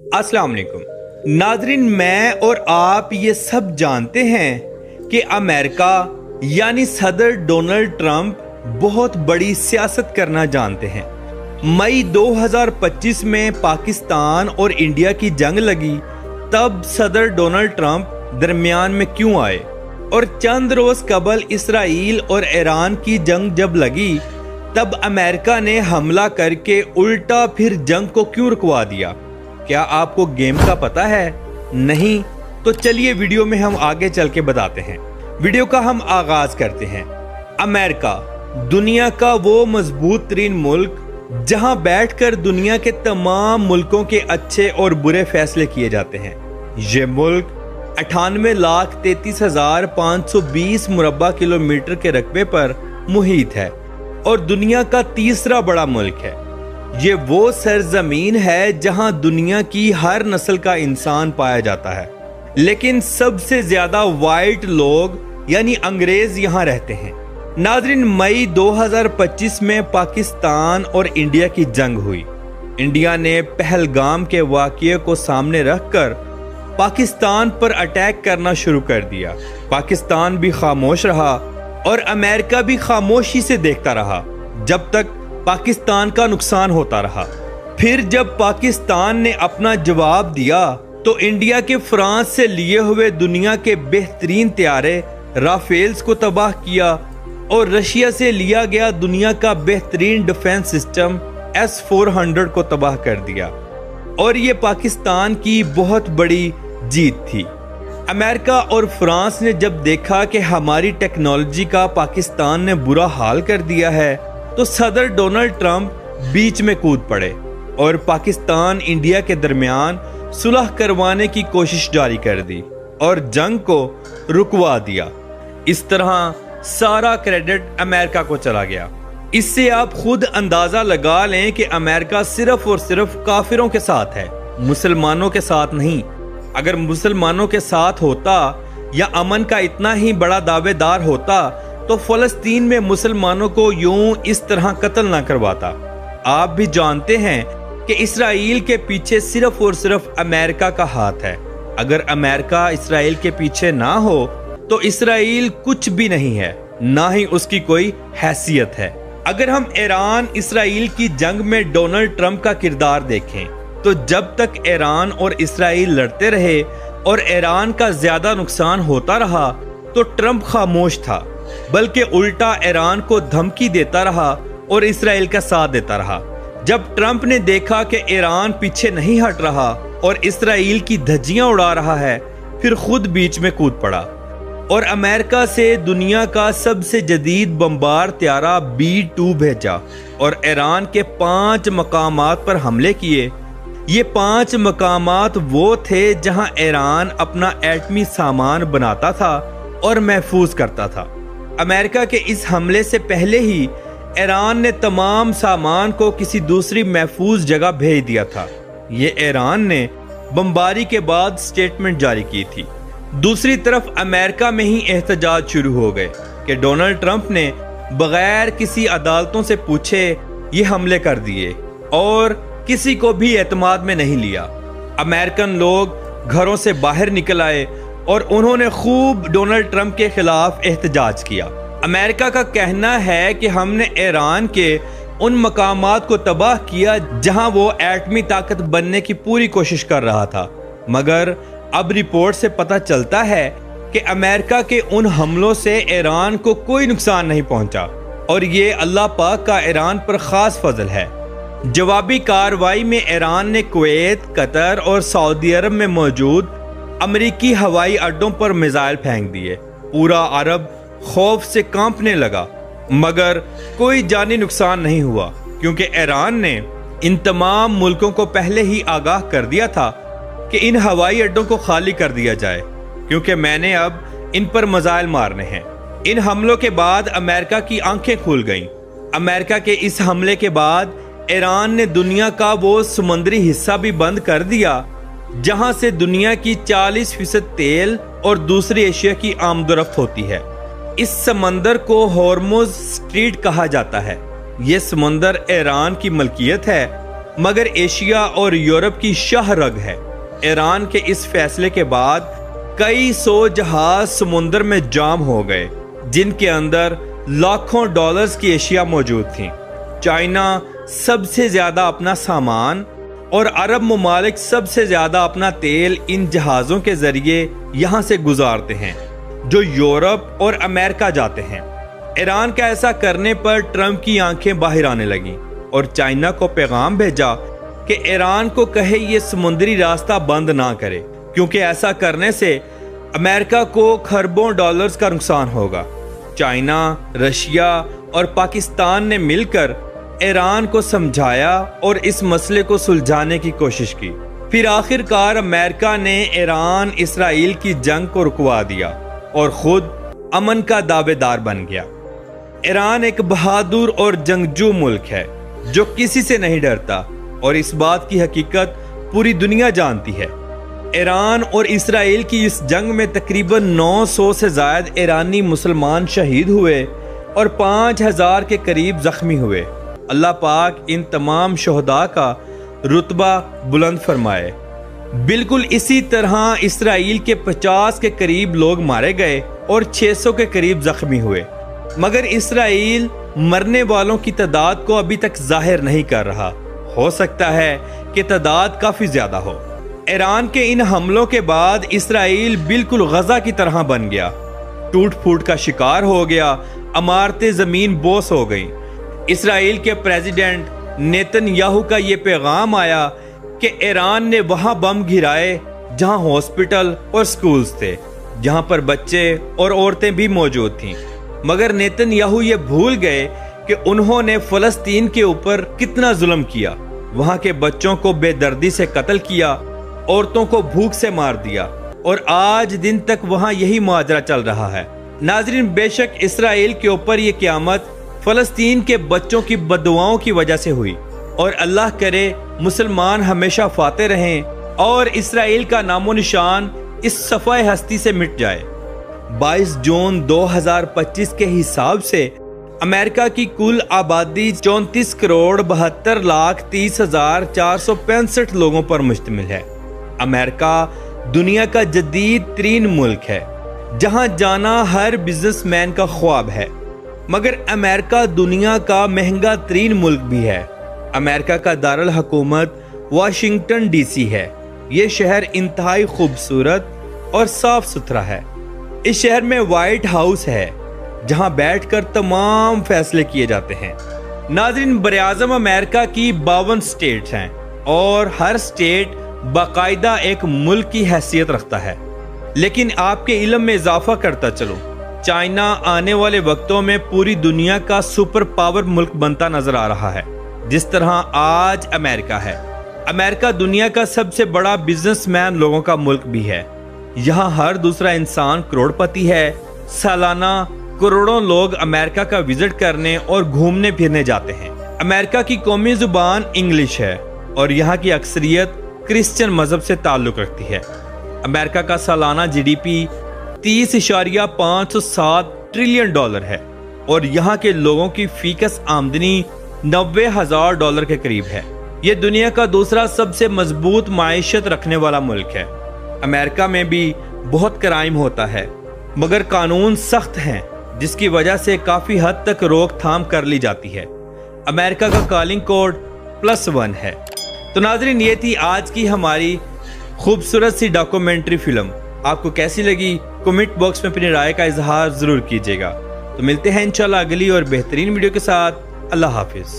अस्सलाम वालेकुम नाज़रीन, मैं और आप ये सब जानते हैं कि अमेरिका यानी सदर डोनाल्ड ट्रंप बहुत बड़ी सियासत करना जानते हैं। मई 2025 में पाकिस्तान और इंडिया की जंग लगी, तब सदर डोनाल्ड ट्रंप दरमियान में क्यों आए? और चंद रोज कबल इसराइल और ईरान की जंग जब लगी, तब अमेरिका ने हमला करके उल्टा फिर जंग को क्यों रुकवा दिया? क्या आपको गेम का पता है? नहीं तो चलिए वीडियो में हम आगे चल के बताते हैं। वीडियो का हम आगाज करते हैं। अमेरिका दुनिया का वो मजबूत तरीन मुल्क जहां बैठकर दुनिया के तमाम मुल्कों के अच्छे और बुरे फैसले किए जाते हैं। ये मुल्क 98,33,520 मुरब्बा किलोमीटर के रकबे पर मुहित है और दुनिया का तीसरा बड़ा मुल्क है। ये वो सरजमीन है जहां दुनिया की हर नस्ल का इंसान पाया जाता है, लेकिन सबसे ज्यादा वाइट लोग यानी अंग्रेज यहां रहते हैं। नाज़रीन, मई 2025 में पाकिस्तान और इंडिया की जंग हुई। इंडिया ने पहलगाम के वाक़ये को सामने रखकर पाकिस्तान पर अटैक करना शुरू कर दिया। पाकिस्तान भी खामोश रहा और अमेरिका भी खामोशी से देखता रहा जब तक पाकिस्तान का नुकसान होता रहा। फिर जब पाकिस्तान ने अपना जवाब दिया तो इंडिया के फ्रांस से लिए हुए दुनिया के बेहतरीन त्यारे राफेल्स को तबाह किया और रशिया से लिया गया दुनिया का बेहतरीन डिफेंस सिस्टम S-400 को तबाह कर दिया। और ये पाकिस्तान की बहुत बड़ी जीत थी। अमेरिका और फ्रांस ने जब देखा कि हमारी टेक्नोलॉजी का पाकिस्तान ने बुरा हाल कर दिया है, तो सदर डोनाल्ड ट्रंप बीच में कूद पड़े और पाकिस्तान इंडिया के दरमियान सुलह करवाने की कोशिश जारी कर दी और जंग को रुकवा दिया। इस तरह सारा क्रेडिट अमेरिका को चला गया। इससे आप खुद अंदाजा लगा लें कि अमेरिका सिर्फ और सिर्फ काफिरों के साथ है, मुसलमानों के साथ नहीं। अगर मुसलमानों के साथ होता या अमन का इतना ही बड़ा दावेदार होता तो फलस्तीन में मुसलमानों को यूं इस तरह कत्ल ना करवाता। आप भी जानते हैं कि इसराइल के पीछे सिर्फ और सिर्फ अमेरिका का हाथ है। अगर अमेरिका इसराइल के पीछे ना हो तो इसराइल कुछ भी नहीं है, ना ही उसकी कोई हैसियत है। अगर हम ईरान इसराइल की जंग में डोनाल्ड ट्रंप का किरदार देखें तो जब तक ईरान और इसराइल लड़ते रहे और ईरान का ज्यादा नुकसान होता रहा तो ट्रंप खामोश था, बल्कि उल्टा ईरान को धमकी देता रहा और इसराइल का साथ देता रहा। जब ट्रंप ने देखा कि ईरान पीछे नहीं हट रहा और इसराइल की धज्जियां उड़ा रहा है, फिर खुद बीच में कूद पड़ा और अमेरिका से दुनिया का सबसे जदीद बमबार त्यारा B-2 भेजा और ईरान के 5 मकामात पर हमले किए। ये 5 मकामात वो थे जहां ईरान अपना एटमी सामान बनाता था और महफूज करता था। अमेरिका के इस हमले से पहले ही ईरान ने तमाम सामान को किसी दूसरी महफूज जगह भेज दिया था। ये ईरान ने बमबारी के बाद स्टेटमेंट जारी की थी। दूसरी तरफ अमेरिका में ही एहतजाज शुरू हो गए कि डोनाल्ड ट्रंप ने बगैर किसी अदालतों से पूछे ये हमले कर दिए और किसी को भी एतमाद में नहीं लिया। अमेरिकन लोग घरों से बाहर निकल आए और उन्होंने खूब डोनाल्ड ट्रंप के खिलाफ एहतजाज किया। अमेरिका का कहना है कि हमने ईरान के उन मकामात को तबाह किया जहां वो एटमी ताकत बनने की पूरी कोशिश कर रहा था, मगर अब रिपोर्ट से पता चलता है कि अमेरिका के उन हमलों से ईरान को कोई नुकसान नहीं पहुंचा और ये अल्लाह पाक का ईरान पर खास फजल है। जवाबी कार्रवाई में ईरान ने कुवैत, कतर और सऊदी अरब में मौजूद अमेरिकी हवाई अड्डों पर मिसाइल फेंक दिए। पूरा अरब खौफ से कांपने लगा, मगर कोई जानी नुकसान नहीं हुआ क्योंकि ईरान ने इन तमाम मुल्कों को पहले ही आगाह कर दिया था कि इन हवाई अड्डों को खाली कर दिया जाए क्योंकि मैंने अब इन पर मिसाइल मारने हैं। इन हमलों के बाद अमेरिका की आंखें खुल गईं। अमेरिका के इस हमले के बाद ईरान ने दुनिया का वो समुद्री हिस्सा भी बंद कर दिया जहां से दुनिया की 40% तेल और दूसरी एशिया की आमदोरफ्त होती है। इस समंदर को हॉर्मुज स्ट्रीट कहा जाता है। ये समंदर ईरान की मलकियत है مگر ایشیا اور یورپ کی شاہ رگ ہے۔ ایران کے اس فیصلے کے بعد کئی سو جہاز سمندر میں جام ہو گئے، جن کے اندر لاکھوں ڈالرز کی اشیاء موجود تھیں۔ چائنا سب سے زیادہ اپنا سامان اور عرب ممالک سب سے زیادہ اپنا تیل ان جہازوں کے ذریعے یہاں سے گزارتے ہیں جو یورپ اور امریکہ جاتے ہیں۔ ایران کا ایسا کرنے پر ٹرمپ کی آنکھیں باہر آنے لگیں اور چائنا کو پیغام بھیجا کہ ایران کو کہے یہ سمندری راستہ بند نہ کرے، کیونکہ ایسا کرنے سے امریکہ کو کھربوں ڈالرز کا نقصان ہوگا۔ چائنا، رشیا اور پاکستان نے مل کر ایران کو سمجھایا اور اس مسئلے کو سلجھانے کی کوشش کی۔ پھر آخر کار امریکہ نے ایران اسرائیل کی جنگ کو رکوا دیا اور خود امن کا دعوے دار بن گیا۔ ایران ایک بہادر اور جنگجو ملک ہے جو کسی سے نہیں ڈرتا، اور اس بات کی حقیقت پوری دنیا جانتی ہے۔ ایران اور اسرائیل کی اس جنگ میں تقریباً 900 سے زائد ایرانی مسلمان شہید ہوئے اور 5000 کے قریب زخمی ہوئے۔ اللہ پاک ان تمام شہداء کا رتبہ بلند فرمائے۔ بالکل اسی طرح اسرائیل کے 50 کے قریب لوگ مارے گئے اور 600 کے قریب زخمی ہوئے، مگر اسرائیل مرنے والوں کی تعداد کو ابھی تک ظاہر نہیں کر رہا۔ ہو سکتا ہے کہ تعداد کافی زیادہ ہو۔ ایران کے ان حملوں کے بعد اسرائیل بالکل غزہ کی طرح بن گیا، ٹوٹ پھوٹ کا شکار ہو گیا، عمارتیں زمین بوس ہو گئیں۔ اسرائیل کے پریزیڈنٹ نیتن یاہو کا یہ پیغام آیا کہ ایران نے وہاں بم گرائے جہاں ہاسپٹل اور سکولز تھے، جہاں پر بچے اور عورتیں بھی موجود تھیں، مگر نیتن یاہو یہ بھول گئے کہ انہوں نے فلسطین کے اوپر کتنا ظلم کیا۔ وہاں کے بچوں کو بے دردی سے قتل کیا، عورتوں کو بھوک سے مار دیا، اور آج دن تک وہاں یہی ماجرا چل رہا ہے۔ ناظرین، بے شک اسرائیل کے اوپر یہ قیامت فلسطین کے بچوں کی بددعاؤں کی وجہ سے ہوئی، اور اللہ کرے مسلمان ہمیشہ فاتح رہیں اور اسرائیل کا نام و نشان اس صفحہ ہستی سے مٹ جائے۔ 22 جون 2025 کے حساب سے امریکہ کی کل آبادی 34 کروڑ 72 لاکھ 30,465 لوگوں پر مشتمل ہے۔ امریکہ دنیا کا جدید ترین ملک ہے جہاں جانا ہر بزنس مین کا خواب ہے، مگر امریکہ دنیا کا مہنگا ترین ملک بھی ہے۔ امریکہ کا دارالحکومت واشنگٹن ڈی سی ہے۔ یہ شہر انتہائی خوبصورت اور صاف ستھرا ہے۔ اس شہر میں وائٹ ہاؤس ہے جہاں بیٹھ کر تمام فیصلے کیے جاتے ہیں۔ ناظرین، براعظم امریکہ کی 52 سٹیٹس ہیں اور ہر سٹیٹ باقاعدہ ایک ملک کی حیثیت رکھتا ہے۔ لیکن آپ کے علم میں اضافہ کرتا چلو، چائنا آنے والے وقتوں میں پوری دنیا کا سپر پاور ملک بنتا نظر آ رہا ہے، جس طرح آج امریکہ ہے۔ امریکہ دنیا کا سب سے بڑا بزنس مین لوگوں کا ملک بھی ہے۔ یہاں ہر دوسرا انسان کروڑ پتی ہے۔ سالانہ کروڑوں لوگ امریکہ کا وزٹ کرنے اور گھومنے پھرنے جاتے ہیں۔ امریکہ کی قومی زبان انگلش ہے اور یہاں کی اکثریت کرسچن مذہب سے تعلق رکھتی ہے۔ امریکہ کا سالانہ G D P 30.507 trillion dollar ہے اور یہاں کے لوگوں کی فی کس آمدنی $90,000 کے قریب ہے۔ یہ دنیا کا دوسرا سب سے مضبوط معیشت رکھنے والا ملک ہے۔ امریکہ میں بھی بہت کرائم ہوتا ہے، مگر قانون سخت ہیں جس کی وجہ سے کافی حد تک روک تھام کر لی جاتی ہے۔ امریکہ کا کالنگ کوڈ +1 ہے۔ تو ناظرین، یہ تھی آج کی ہماری خوبصورت سی ڈاکومنٹری فلم۔ آپ کو کیسی لگی کمنٹ باکس میں اپنی رائے کا اظہار ضرور کیجیے گا۔ تو ملتے ہیں انشاءاللہ اگلی اور بہترین ویڈیو کے ساتھ۔ اللہ حافظ۔